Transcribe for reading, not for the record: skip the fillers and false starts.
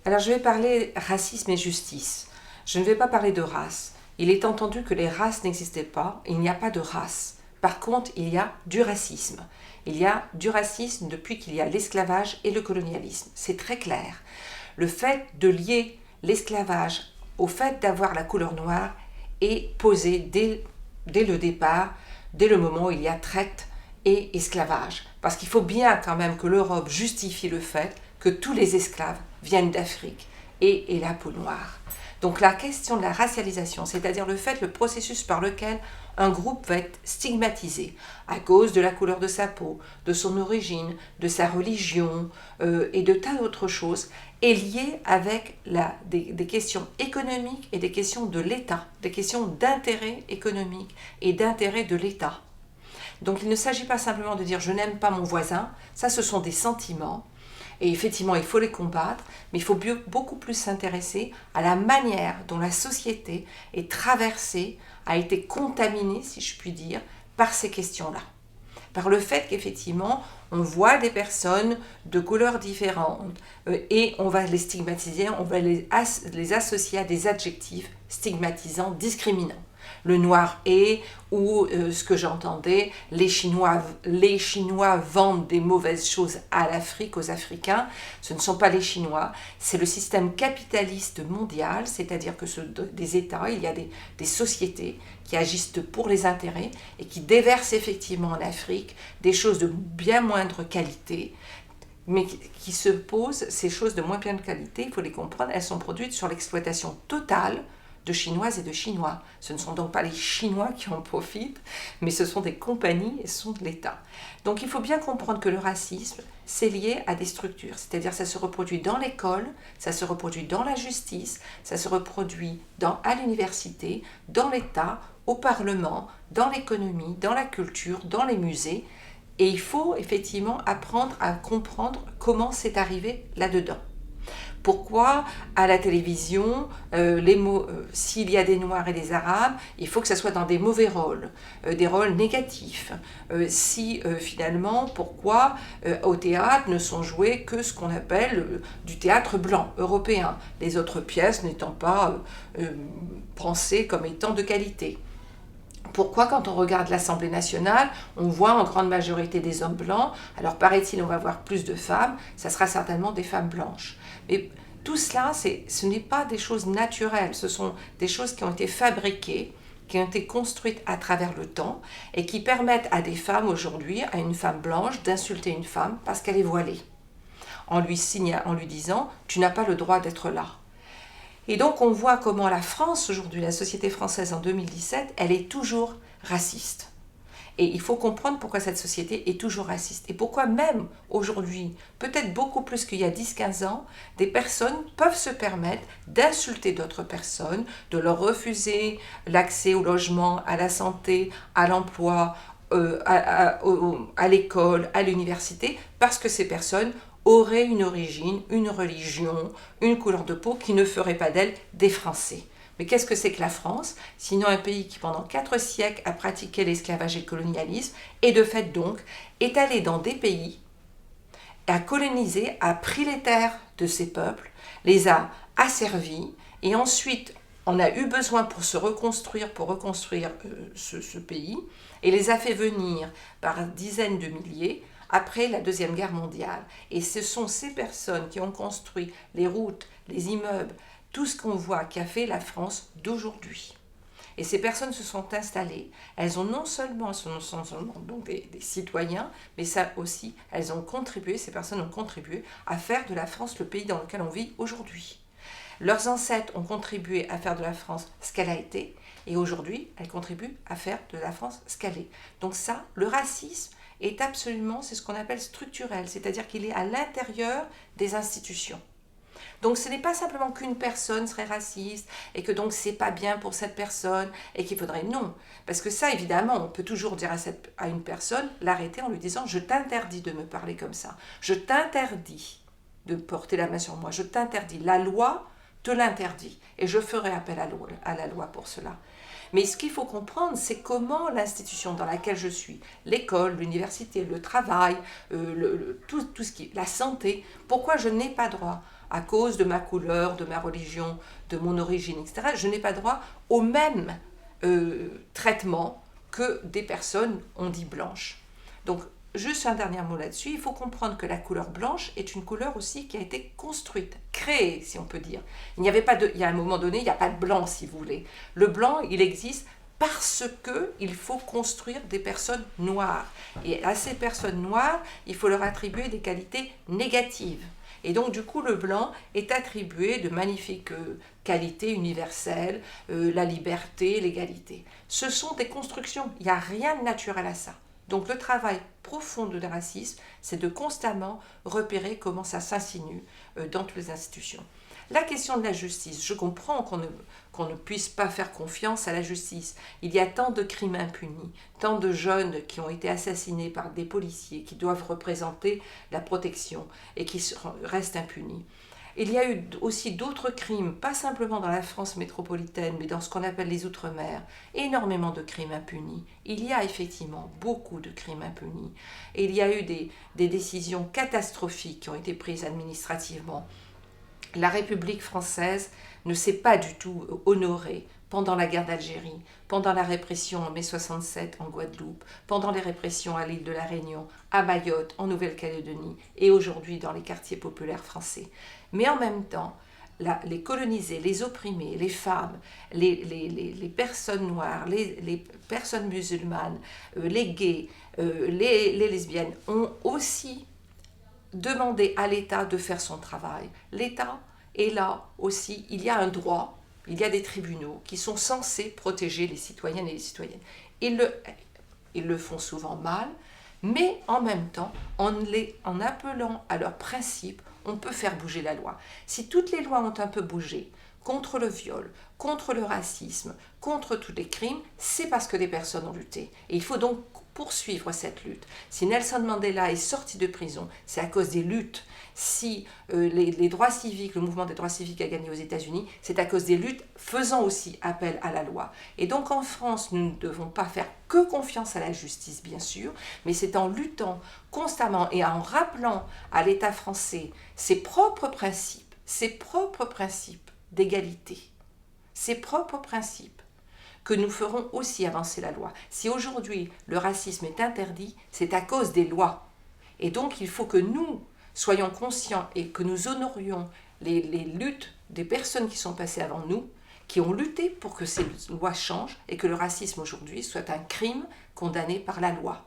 Alors je vais parler racisme et justice. Je ne vais pas parler de race. Il est entendu que les races n'existaient pas, il n'y a pas de race. Par contre, il y a du racisme. Il y a du racisme depuis qu'il y a l'esclavage et le colonialisme. C'est très clair. Le fait de lier l'esclavage au fait d'avoir la couleur noire est posé dès le départ, dès le moment où il y a traite et esclavage. Parce qu'il faut bien quand même que l'Europe justifie le fait que tous les esclaves viennent d'Afrique et aient la peau noire. Donc la question de la racialisation, c'est-à-dire le processus par lequel un groupe va être stigmatisé à cause de la couleur de sa peau, de son origine, de sa religion et de tas d'autres choses, est lié avec des questions économiques et des questions de l'État, des questions d'intérêt économique et d'intérêt de l'État. Donc il ne s'agit pas simplement de dire je n'aime pas mon voisin, ça ce sont des sentiments. Et effectivement, il faut les combattre, mais il faut beaucoup plus s'intéresser à la manière dont la société est traversée, a été contaminée, si je puis dire, par ces questions-là. Par le fait qu'effectivement, on voit des personnes de couleurs différentes et on va les stigmatiser, on va les associer à des adjectifs stigmatisants, discriminants. Le noir est, ou ce que j'entendais, les Chinois vendent des mauvaises choses à l'Afrique, aux Africains. Ce ne sont pas les Chinois, c'est le système capitaliste mondial, c'est-à-dire que des États, il y a des sociétés qui agissent pour les intérêts et qui déversent effectivement en Afrique des choses de bien moindre qualité, mais qui se posent, ces choses de moins bien de qualité, il faut les comprendre, elles sont produites sur l'exploitation totale de Chinoises et de Chinois. Ce ne sont donc pas les Chinois qui en profitent, mais ce sont des compagnies et ce sont de l'État. Donc il faut bien comprendre que le racisme, c'est lié à des structures, c'est-à-dire ça se reproduit dans l'école, ça se reproduit dans la justice, ça se reproduit à l'université, dans l'État, au Parlement, dans l'économie, dans la culture, dans les musées. Et il faut effectivement apprendre à comprendre comment c'est arrivé là-dedans. Pourquoi à la télévision, s'il y a des Noirs et des Arabes, il faut que ça soit dans des mauvais rôles, des rôles négatifs. Finalement, pourquoi au théâtre ne sont joués que ce qu'on appelle du théâtre blanc, européen, les autres pièces n'étant pas pensées comme étant de qualité. Pourquoi, quand on regarde l'Assemblée nationale, on voit en grande majorité des hommes blancs, alors paraît-il on va voir plus de femmes, ça sera certainement des femmes blanches. Mais tout cela, ce n'est pas des choses naturelles, ce sont des choses qui ont été fabriquées, qui ont été construites à travers le temps et qui permettent à des femmes aujourd'hui, à une femme blanche, d'insulter une femme parce qu'elle est voilée, en lui disant « tu n'as pas le droit d'être là ». Et donc on voit comment la France aujourd'hui, la société française en 2017, elle est toujours raciste. Et il faut comprendre pourquoi cette société est toujours raciste. Et pourquoi même aujourd'hui, peut-être beaucoup plus qu'il y a 10-15 ans, des personnes peuvent se permettre d'insulter d'autres personnes, de leur refuser l'accès au logement, à la santé, à l'emploi, à l'école, à l'université, parce que ces personnes auraient une origine, une religion, une couleur de peau qui ne ferait pas d'elle des Français. Mais qu'est-ce que c'est que la France, sinon un pays qui pendant 4 siècles a pratiqué l'esclavage et le colonialisme et de fait donc est allé dans des pays, a colonisé, a pris les terres de ces peuples, les a asservis et ensuite on a eu besoin pour reconstruire ce pays et les a fait venir par dizaines de milliers après la Deuxième Guerre mondiale. Et ce sont ces personnes qui ont construit les routes, les immeubles, tout ce qu'on voit qui a fait la France d'aujourd'hui. Et ces personnes se sont installées, elles ont non seulement donc des citoyens, mais ça aussi, ces personnes ont contribué à faire de la France le pays dans lequel on vit aujourd'hui. Leurs ancêtres ont contribué à faire de la France ce qu'elle a été, et aujourd'hui, elles contribuent à faire de la France ce qu'elle est. Donc ça, le racisme est absolument, c'est ce qu'on appelle structurel, c'est-à-dire qu'il est à l'intérieur des institutions. Donc ce n'est pas simplement qu'une personne serait raciste et que donc c'est pas bien pour cette personne et qu'il faudrait non. Parce que ça évidemment on peut toujours dire à une personne, l'arrêter en lui disant je t'interdis de me parler comme ça, je t'interdis de porter la main sur moi, je t'interdis, la loi te l'interdit et je ferai appel à la loi pour cela. Mais ce qu'il faut comprendre, c'est comment l'institution dans laquelle je suis, l'école, l'université, le travail, tout ce qui, la santé, pourquoi je n'ai pas droit à cause de ma couleur, de ma religion, de mon origine, etc., je n'ai pas droit au même traitement que des personnes, on dit blanches. Donc, juste un dernier mot là-dessus, il faut comprendre que la couleur blanche est une couleur aussi qui a été construite, créée, si on peut dire. Il y a un moment donné, il n'y a pas de blanc, si vous voulez. Le blanc, il existe parce qu'il faut construire des personnes noires. Et à ces personnes noires, il faut leur attribuer des qualités négatives. Et donc, du coup, le blanc est attribué de magnifiques qualités universelles, la liberté, l'égalité. Ce sont des constructions, il n'y a rien de naturel à ça. Donc, le travail profond du racisme, c'est de constamment repérer comment ça s'insinue dans toutes les institutions. La question de la justice, je comprends qu'on ne puisse pas faire confiance à la justice. Il y a tant de crimes impunis, tant de jeunes qui ont été assassinés par des policiers qui doivent représenter la protection et qui restent impunis. Il y a eu aussi d'autres crimes, pas simplement dans la France métropolitaine, mais dans ce qu'on appelle les Outre-mer, énormément de crimes impunis. Il y a effectivement beaucoup de crimes impunis. Et il y a eu des décisions catastrophiques qui ont été prises administrativement. La République française ne s'est pas du tout honorée pendant la guerre d'Algérie, pendant la répression en mai 67 en Guadeloupe, pendant les répressions à l'île de la Réunion, à Mayotte, en Nouvelle-Calédonie et aujourd'hui dans les quartiers populaires français. Mais en même temps, les colonisés, les opprimés, les femmes, les personnes noires, les personnes musulmanes, les gays, les lesbiennes ont aussi demandé à l'État de faire son travail. L'État est là aussi, il y a un droit, il y a des tribunaux qui sont censés protéger les citoyennes et les citoyennes. Ils le font souvent mal, mais en même temps, en appelant à leurs principes, on peut faire bouger la loi. Si toutes les lois ont un peu bougé contre le viol, contre le racisme, contre tous les crimes, c'est parce que des personnes ont lutté. Et il faut donc poursuivre cette lutte. Si Nelson Mandela est sorti de prison, c'est à cause des luttes. Si les droits civiques, le mouvement des droits civiques a gagné aux États-Unis, c'est à cause des luttes faisant aussi appel à la loi. Et donc en France, nous ne devons pas faire que confiance à la justice, bien sûr, mais c'est en luttant constamment et en rappelant à l'État français ses propres principes d'égalité, ses propres principes, que nous ferons aussi avancer la loi. Si aujourd'hui le racisme est interdit, c'est à cause des lois. Et donc il faut que nous soyons conscients et que nous honorions les luttes des personnes qui sont passées avant nous, qui ont lutté pour que ces lois changent et que le racisme aujourd'hui soit un crime condamné par la loi.